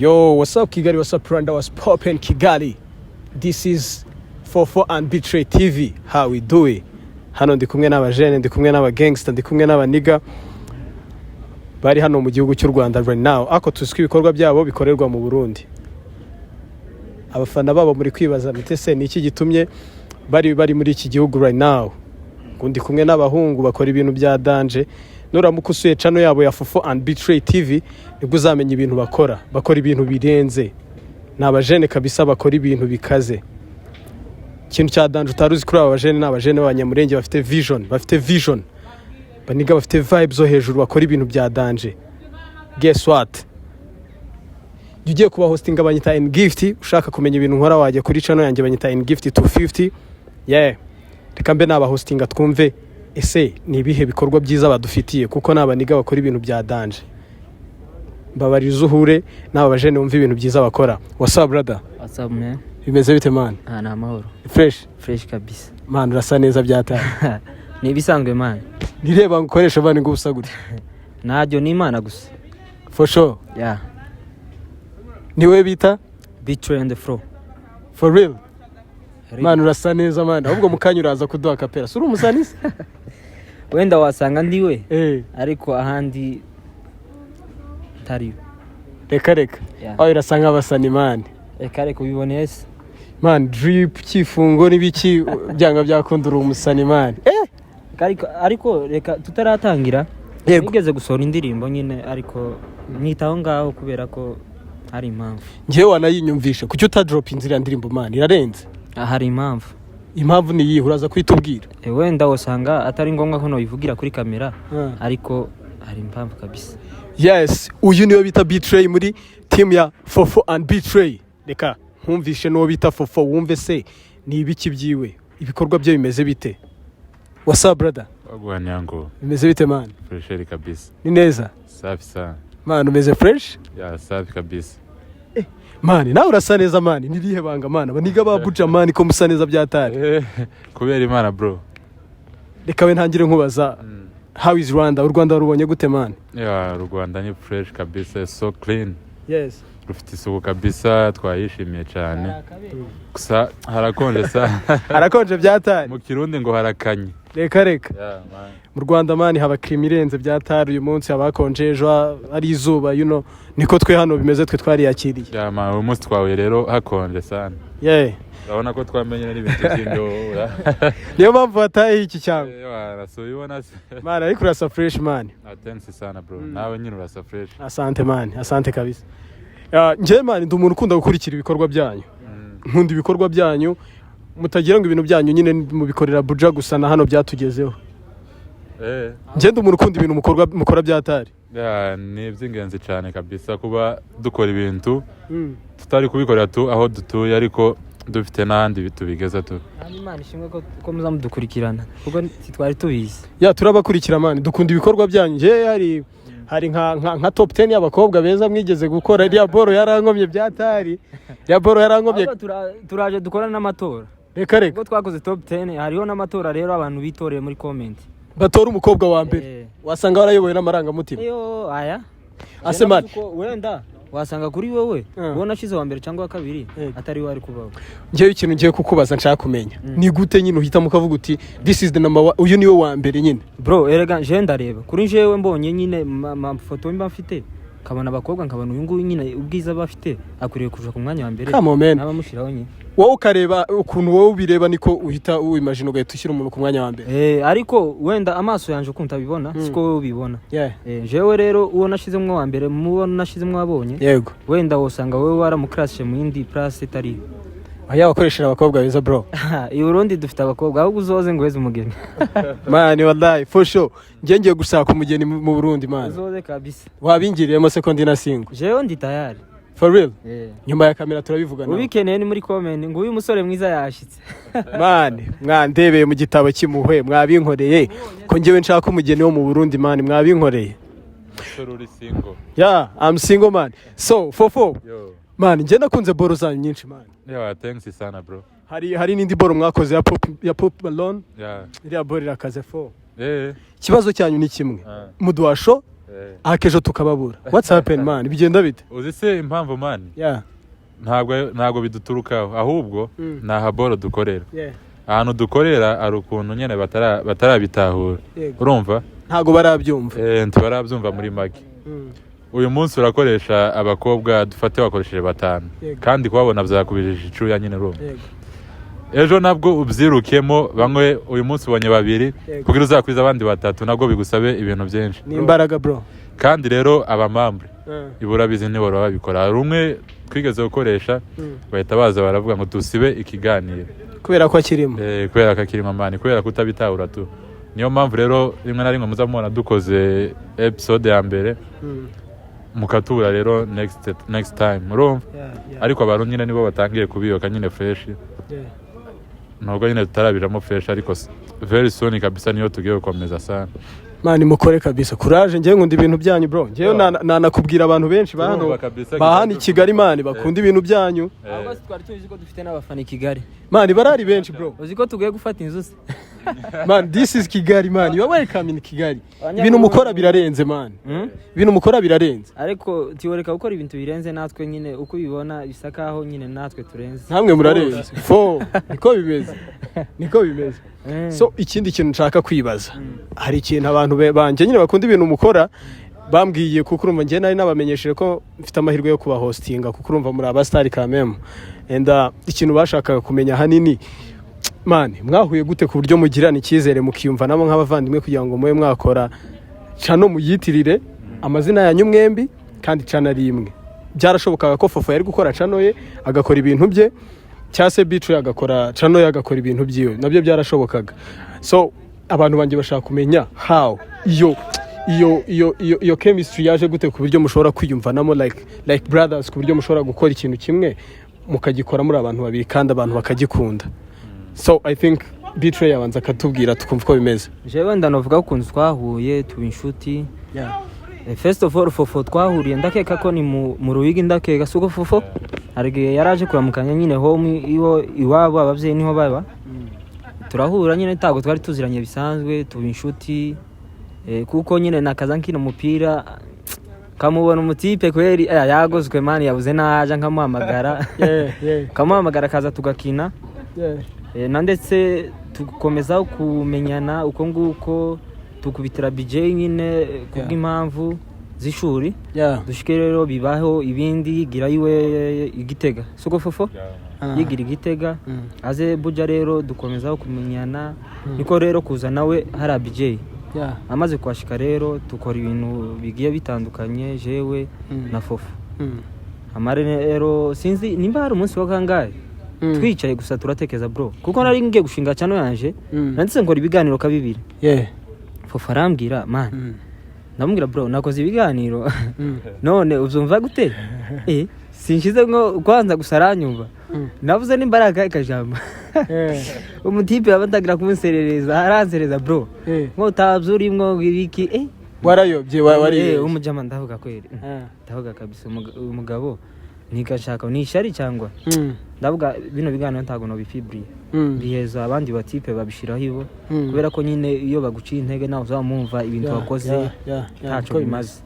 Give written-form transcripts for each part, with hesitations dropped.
Yo, what's up Kigali, what's up Rwanda, what's poppin' Kigali? This is 44 and Betray TV. How we do it? Hano ndi kumwe n'abajene, ndi kumwe n'abagangster, ndi kumwe n'abaniga bari hano mu gihugu cy'u Rwanda right now. Ako tuziko ibikorwa byabo bikorerwa mu Burundi. Abafana babo muri kwibaza mitese ni iki gitumye bari muri iki gihugu right now. Ndi kumwe n'abahungu bakora ibintu bya danger. Nuramuka usuye channel yabo ya 44 and Betray TV nibwo uzamenya ibintu bakora ibintu birenze. N'abajene kabisa bakora ibintu bikaze. Ikintu cya danger utaruzi kuri abajene n'abajene b'abanyamurenge bafite vision. Baniga bafite vibes zo hejuru bakora ibintu bya danger. Guess what? Ugiye kuba hosting abanyita in gift, ushaka kumenya ibintu nkora wajya kuri channel yanjye banyita in gift 250. Yeah. Reka mbe naba hosting twumve ese ni ibihe bikorwa byiza badufitiye kuko nabaniga bakora ibintu bya danger. Mbabariza uhure n'abajene bumva ibintu byiza bakora. What's up brother? What's up man? Bimeze bite man? Na mahoro. Fresh kabisa. Man urasa neza byataye. Ni bisanzwe man. Nireba ngukoresha bani ngo ubusa gute. Najyo ni Imana gusa. For sure. Yeah. Niwe bita Betray on the floor. For real. Man urasa neza man. Ahubwo mukanya uraza kuduha kapera. Suri umusanisi? Wenda wasanga ndiwe. Ariko ahandi tari. Reka. Yeah. Aho irasa nk'abasani man. Reka ubiboneye se. Man drip kifungo nibiki byanga byakundura umusani man. Ariko reka tutaratangira. Nigeze gusohora indirimbo nyine ariko nyitaho ngaho kubera ko hari impamvu. Ngiye wanayinyumvisha kuki utadrop inzira ndirimbo man irarenze. Hari impamvu. Impamvu ni yihe uraza kwitubwira? Wenda wasanga atari ngombwa ko no bivugira kuri kamera ariko hari impamvu kabisa. Yes, uyu niyo bita Betray muri team ya 44 and Betray. Reka nkumvishe no bita 44 wumve se ni ibiki byiwe. Ibikorwa bye bimeze bite? What's up brother? Wagwanyango. Bimeze bite man? Fresh kabisa. Ni neza? Safi sana. Man umeze fresh? Yeah, safi kabisa. Man, nawe urasa neza man. Nirihe banga man? Baniga babuja man ko musa neza byatari. Kubera Imana bro. Reka we ntangire nkubaza. How is Rwanda? U Rwanda rubonye gute man? Yeah, Rwanda ni fresh kabisa, so clean. Yes. Rufite isuku kabisa, twayishimiye cyane. Gusa harakonje sa. Harakonje byatari. Mu Kirundi ngo harakanye. Reka. Yeah, man. Mu Rwanda man haba crime irenze byatari uyu munsi abakonje ejo ari izuba niko twe hano bimeze twe twari yakiriye. Yeah, man, uyu munsi twawe rero hakonje sana. Yeah. Urabona ko twamenye n'ibintu by'indora. Niyo mpamvu bataye iki cyangwa. Yeah, so ubona se. Man, ariko urasa fresh man. Thanks sana bro. Nawe nyine urasa fresh. Asante man, asante kabisa. Nje man ndi umuntu ukunda gukurikira ibikorwa byanyu. Nkunda ibikorwa byanyu mutagira ngo ibintu byanyu nyine mubikorera buja gusa na hano byatugezeho. Nje ndi umuntu ukunda ibintu mukora byatari. Yeah, ni iby'ingenzi cyane kabisa kuba dukora ibintu tutari kubikorera tu aho dutuye ariko dufite n'ahandi bitubigeza tu. Imana ishimwe ko muzamudukurikirana kuko twari tubizi. Ya turabakurikira man dukunda ibikorwa byanyu. Nje hari nka top 10 y'abakobwa beza mwigeze gukora iriya boro yarankomye byatari. Ya boro yarankomye. Turaje dukorana n'amatora. Reka. Ubwo twakoze top 10 hariho n'amatora rero abantu bitoreye muri comment. Batora umukobwa wa mbere. Wasanga warayoboye n'amarangamutima. Aya. Asemani. Wenda wasanga kuri wowe ubona shize wa mbere cyangwa wa kabiri atari wari kubaho. Ngiye ikintu ngiye kukubaza nshaka kumenya. Ni gute nyine uhita mukavuga uti this is the number one, uyu niwe wa mbere nyine. Bro, erega nje ndareba. Kuri njewe mbonye nyine amafoto mba mfite kabana abakobwa nkabana uyu nguyu nyine ubwiza bafite akwiriye kuja ku mwanya wa mbere. N'abamushiraho nyine. Wowe ukareba ukuntu wowe ubireba niko uhita uimagine ugahita ushyira umuntu ku mwanya wa mbere. Ariko wenda amaso yanje ukunta bibona siko wowe ubibona. Jewe rero uwo nashizemwe wa mbere mubona nashizemwe wabonye. Yego. Wenda wosanga wowe waramukrashe mu yindi place itari. Aya wakoresha abakobwa beza bro. I Burundi dufite abakobwa aho uzoze ngo weze umugeni. Man wallahi for sure. Ngiye gushaka umugeni mu Burundi man. Uzoze kabisa. Wabingiriyemo sekondi na single. Jewe ndi tayari. For real? Nyuma ya kamera turabivugana. Ubikeneye ni muri comment ngo uyu musore mwiza yashitse. Man, mwandebeye mu gitabo kimuhwe mwabinkoreye ko ngewe nshaka umugeni wo mu Burundi man mwabinkoreye. Sorry single. Yeah, I'm single man. So, 44. Yo. Man, nje nakunze boro zanyu nyinshi man. Yeah, thanks sana bro. Hari nindi boro mwakoze ya pop Malone. Yeah. Iriya boro irakaze 4. Kibazo cyanyu ni kimwe. Muduwasho akejo tukababura. What's happened man? Bigenda bite? Uzi se impamvu man? Yeah. Ntabwo biduturukaho ahubwo naha boro dukorera. Yeah. Ahantu dukorera ari ukuntu nyene batarabitahura. Urumva? Ntago barabyumva. Ntibarabyumva muri make. Uyu munsi urakoresha abakobwa dufate wakoresheje 5 kandi kubabona byakubijije icuya nyine rumva. Ejo nabwo ubyirukemo bamwe uyu munsi ubonye 2 kugira uzakwiza abandi 3 nabwo bigusabe ibintu byinshi. Ni imbaraga bro. Kandi rero abamambre ibura bizi ni boro babikora. Rumwe twigeze gukoresha bahita baza baravuga ngo dusibe ikiganiro. Kubera ko akirimo. Kubera ko akirimo mani kubera kutabitahura tu. Niyo mpamvu rero rimwe na rimwe muzamubona dukoze episode ya mbere. Mukatura rero next time urumva ariko abantu nyine nibo batangiye kubiyoka nyine fresh nubwo nyine tutarabiramo fresh ariko very soon kabisa niyo tugiye gukomeza sana mani mukore kabisa courage ngiye nkunda ibintu byanyu bro ngiye nakubwira abantu benshi bahani Kigali mani bakunda ibintu byanyu ahubwo twari tuzi ko dufite n'abafana Kigali mani barari benshi bro uzi ko tugiye gufata inzu se man this is Kigali man you are welcome in Kigali ibintu mukora birarenze man ibintu mukora birarenze ariko tiworeka gukora ibintu birenze natwe nyine uko ubibona bisakaho nyine natwe turenze namwe murarenze niko bimeze so ikindi kintu nshaka kwibaza hari ikintu abantu banje nyine bakunda ibintu mukora bambwiye kuko urumva ngiye nari nabamenyesheje ko mfite amahirwe yo kuba hostinga kuko urumva muri abastari kameme and ikintu bashakaga kumenya hanini mani mwahuye gute ku buryo mugirana icyizere mukiyumva namo nk'abavandimwe kugira ngo muwe mwakora cano muyitirire amazina yanyu mwembi kandi cana rimwe byarashobokaga ko Fofo yari gukora cano ye agakora ibintu bye cyase Bicu agakora cano ye agakora ibintu byiwe nabyo byarashobokaga so abantu banje bashaka kumenya how iyo chemistry yaje gute ku buryo mushobora kwiyumva namo like brothers ku buryo mushobora gukora ikintu kimwe mukagikora muri abantu babiri kandi abantu bakagikunda. So I think Bicu yabanza akatubwira tukumva ko bimeze. Jewe ndanovuga ko kunzi twahuye tuba inshuti. First of all Fofo twahuriye ndakeka ko ni mu Ruwigi ndakeka suko Fofo arige yaraje kuramukanya nyine home iwabo abavyeyi niho baba. Turahura nyine tago twari tuziranye bisanzwe tuba inshuti kuko nyine nakaza nkina umupira kamubona umutipe kweri yagozwe mani yabuze naje nkamuhamagara kamuhamagara kaza tugakina na ndetse tukomeza kumenyana uko nguko tukubitira BJ nyine kubw'impamvu z'ishuri dushike rero bibaho ibindi yigira iwe Igitega suko Fofo yigira Igitega aze buja rero dukomeza kumenyana niko rero kuza nawe hari BJ amaze kwashika rero tukora ibintu bigiye bitandukanye jewe na Fofo amare rero sinzi nimba hari umunsi wa kangahe twicaye gusa turatekeza bro kuko nari ngiye gushinga cyano yanje nanditse ngora ibiganiro kabibiri Fofo arambwira man ndamubwira bro nakoze ibiganiro none uzumva gute sinshize ngo kwanza gusaranyumva navuze n'imbaraga ikajamba umutipe yabandagira kumuserereza aransereza bro ngo tabyuri mwo ibiki warayobye wari umujama ndavuga kweri ndavuga kabisa umugabo nigashaka ni ishari cyangwa ndavuga bino biganiro ntago no bifibriye biheza abandi batipe babishiraho ibo kubera ko nyine iyo baguciye intege nawe uzamumva ibintu wakoze ntaco bimaze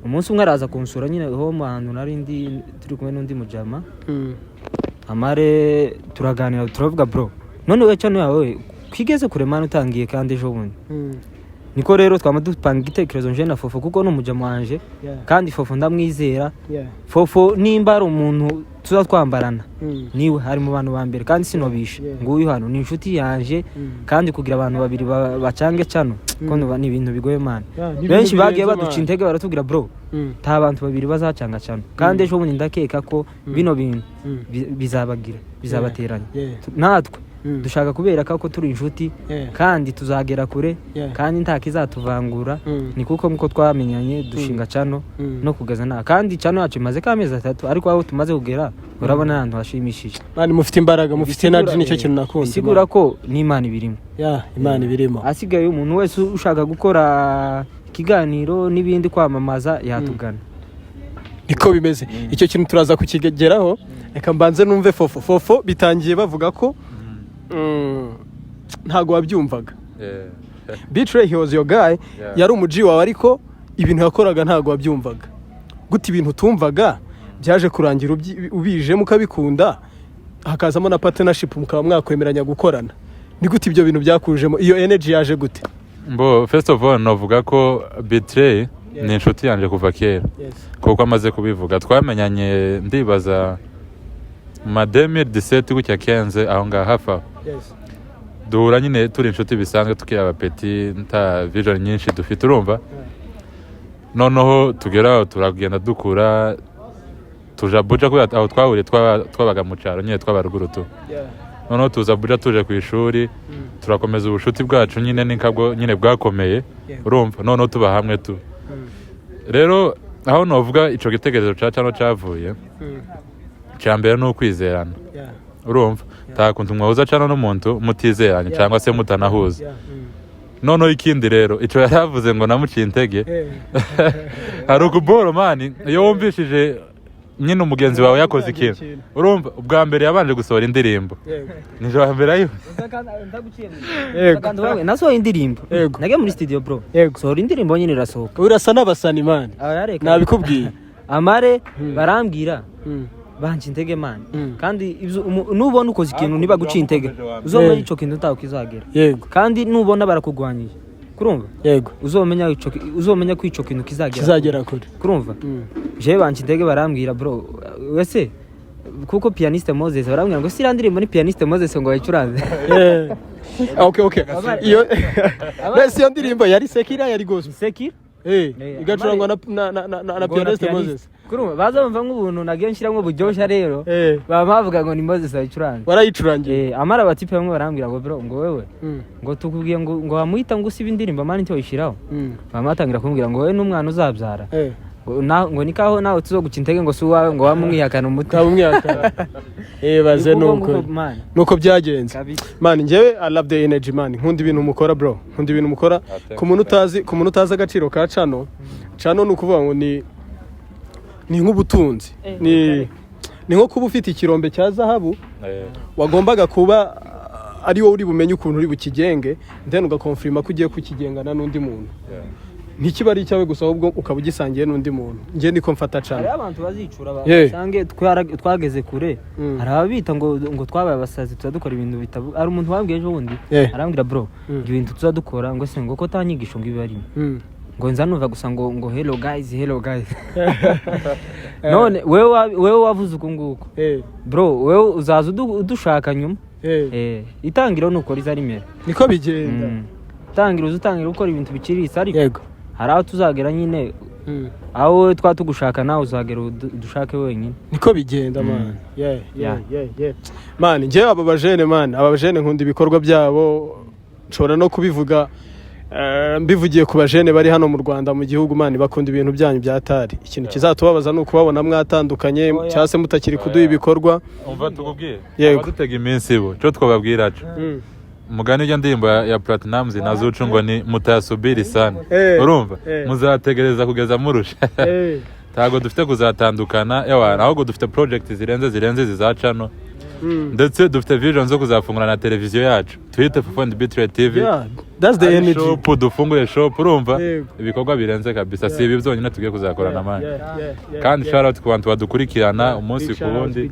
umunsi umwe araza kunsura nyine ho ahantu nari ndi turi kumwe n'undi mujama amare turaganira turavuga bro none we cyane yawe kwigeze kuremana utangiye kandi ejo bundi niko rero twamadupanga igitekerezo nje na Fofo kuko no mujama wanje kandi Fofo ndamwizera Fofo nimba ari umuntu tuza twambarana niwe hari mu bantu bambere kandi sinobisha nguyu hano ni inshuti yanje kandi kugira abantu babiri bacange cano kono ni ibintu bigoye man benshi bagiye baduca intege baratubwira bro ta abantu babiri bazacanga cano kandi ejo bundi ndakeka ko bino bintu bizabateranya natwe dushaka kubera ko turi inshuti kandi tuzagera kure kandi ntakizatuvangura ni kuko nko twamenyanye dushinga cano no kugazana kandi cano yacu imaze kamezi 3 ariko aho tumaze kugera urabona ahantu hashimishije mani mufite imbaraga mufite energy nicyo kintu nakunda sigura ko ni Imana ibirimo Imana ibirimo asigaye umuntu wese ushaka gukora ikiganiro n'ibindi kwamamaza yatugana niko bimeze icyo kintu turaza kukigeraho reka mbanze numve Fofo bitangiye bavuga ko ntago wabyumvaga Bitre he was your guy yari umuji wawe ariko ibintu yakoraga ntago wabyumvaga gute ibintu utumvaga byaje kurangira ubijemo ukabikunda hakazamo na partnership mukaba mwakwemeranya gukorana ni gute ibyo bintu byakujemo iyo energy yaje gute first of all novuga ko Betray ni inshuti yanje kuva kera kuko amaze kubivuga twamenyanye ndibaza ma 2017 gutya kenze aho ngaho hafa duhura nyine turi inshuti bisanzwe tukiri abapeti nta vision nyinshi dufite urumva noneho tugeraho turagenda dukura tuja Abuja kubera aho twahuriye twabaga mu cyaro nyine twabaruguru tu noneho tuza Abuja tuje ku ishuri turakomeza ubushuti bwacu nyine ninkabwo nyine bwakomeye urumva noneho tuba hamwe tu rero aho novuga ico gitekerezo cano cavuye cyambere no kwizerana urumva takuntu mwahuza cano n'umuntu mutizeranye cyangwa se mutanahuza noneho ikindi rero ico yaravuze ngo namuciye intege hari ukuboro mani iyo wumvishije nyine umugenzi wawe yakoze ikintu urumva ubwa mbere yabanje gusohora indirimbo nijo wa mbere ayo nasohoye indirimbo nage muri studio bro sohora indirimbo nyine irasohoka urasa n'abasani man nabikubwiye amare barambwira banje intege man kandi nubona ukoze ikintu niba guciye intege uzomenya ico kintu utaho kizagera kandi nubona barakugwanyije kurumva uzomenya ko ico kintu kizagera kure kurumva je banje intege barambwira bro wese kuko pianiste Moses barambwira ngo sira ndirimbo ni pianiste Moses ngo yacuranze okay iyo iyo ndirimbo yari Sekira yari gospel Sekira igacurangwa na pianiste Moses kurumva bazamva nk'ubuntu nagiye nshiramwe buryoshya rero bavuga ngo ni Moses yacuranze warayicurangiye amara batipe bamwe barambwira ngo bro ngo wewe ngo tukubwiye ngo wamuhita ngo usiba indirimbo mani cyo yishiraho bamatangira kumbwira ngo wewe n'umwana uzabyara ngo nikaho nawe tuzoguca intege ngo suwawe ngo wamumwihakana umuti baze nuko byagenze man njyewe I love the energy man nkunda ibintu mukora bro nkunda ibintu mukora ku muntu utazi agaciro ka cano ni ukuvuga ngo ni nk'ubutunzi ni nko kuba ufite ikirombe cya zahabu wagombaga kuba ari wowe uri bumenye ukuntu uri bukigenge then ugakonfirma ko ugiye kukigengana n'undi muntu ntikiba ari icyawe gusa ahubwo ukaba ugisangiye n'undi muntu njye niko mfata cyane hari abantu bazicura basange twageze kure hari ababita ngo twabaye abasazi tuzadukora ibintu bitabu ari umuntu wambwiye ejo wundi arambwira bro ibintu tuzadukora ngo se ngo ko tanyigisho ngo ibari ngo nzanuva gusa ngo hello guys none wewe wavuze uko nguko bro wewe uzaza udushaka nyuma itangiro nuko rizarimera niko bigenda utangira gukora ibintu biciriritse ariko hari aho tuzagera nyine aho twatugushaka nawe uzagera udushake wenyine niko bigenda man man njyewe aba bajene nkunda ibikorwa byabo nshobora no kubivuga mbivugiye ku bajene bari hano mu Rwanda mu gihugu man bakunda ibintu byanyu byatari ikintu kizatubabaza no kubabona mwatandukanye cyangwa se mutakiri kuduha ibikorwa umva tukubwiye abadutega iminsi bo cyo twababwira cyo mugani iyo ndirimbo ya Platinum nazucu ngo ni mutayasubiri sana urumva muzategereza kugeza murusha tago dufite kuzatandukana ahubwo dufite project zirenze zizacano ndetse dufite vision zo kuzafungura na televiziyo yacu twite Fofo Betray TV that's the energy shop dufungure shop urumva ibikorwa birenze kabisa si ibi byonyine tugiye kuzakorana manje kandi shout out ku bantu badukurikirana umunsi ku wundi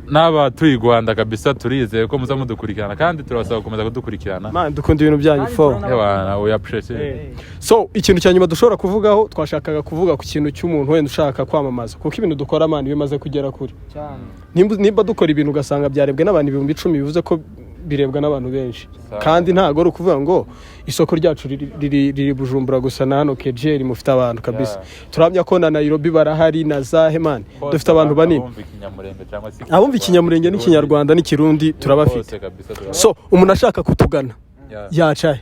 n'aba turi Rwanda kabisa turizeye ko muza mudukurikirana kandi turabasaba gukomeza kudukurikirana man dukunda ibintu byanyu fo we appreciate so ikintu cyanyuma dushobora kuvugaho twashakaga kuvuga ku kintu cy'umuntu wenda ushaka kwamamaza kuko ibintu dukora man bimaze kugera kuri nimba dukora ibintu ugasanga byarebwe n'abantu 10,000 bivuze ko birebwa n'abantu benshi kandi ntago ari ukuvuga ngo isoko ryacu riri Bujumbura gusa na hano KGL mufite abantu kabisa turamya ko na Nairobi barahari na Zahe man dufite abantu banini abumva ikinyamurenge n'ikinyarwanda n'ikirundi turabafite so umuntu ashaka kutugana yacaye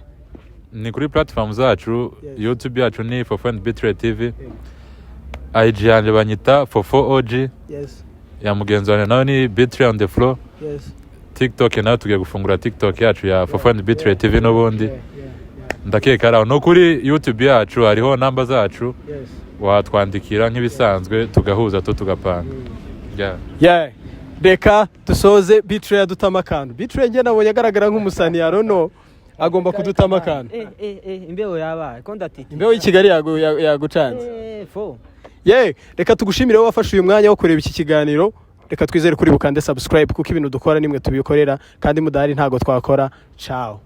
ni kuri platform zacu YouTube yacu ni Fofo Betray TV IG yanje banyita Fofo OG ya mugenzi wanjye nawe ni Betray on the floor TikTok nawe tugiye gufungura TikTok yacu ya Fofo Betray TV n'ubundi ndakeka araho no kuri YouTube yacu hariho namba zacu watwandikira nk'ibisanzwe tugahuza tugapanga reka dusoze Betray dutama kantu Betray nge nabonye agaragara nk'umusani ya Rono agomba kudutama akantu. Imbeho yabaye ko ndatiti. Imbeho y'i Kigali yagucanze. Fo. Reka tugushimire wowe wafashe uyu mwanya wo kureba iki kiganiro. Reka twizere kuri bukande subscribe kuko ibintu dukora nimwe tubikorera kandi mudahari ntago twakora. Ciao.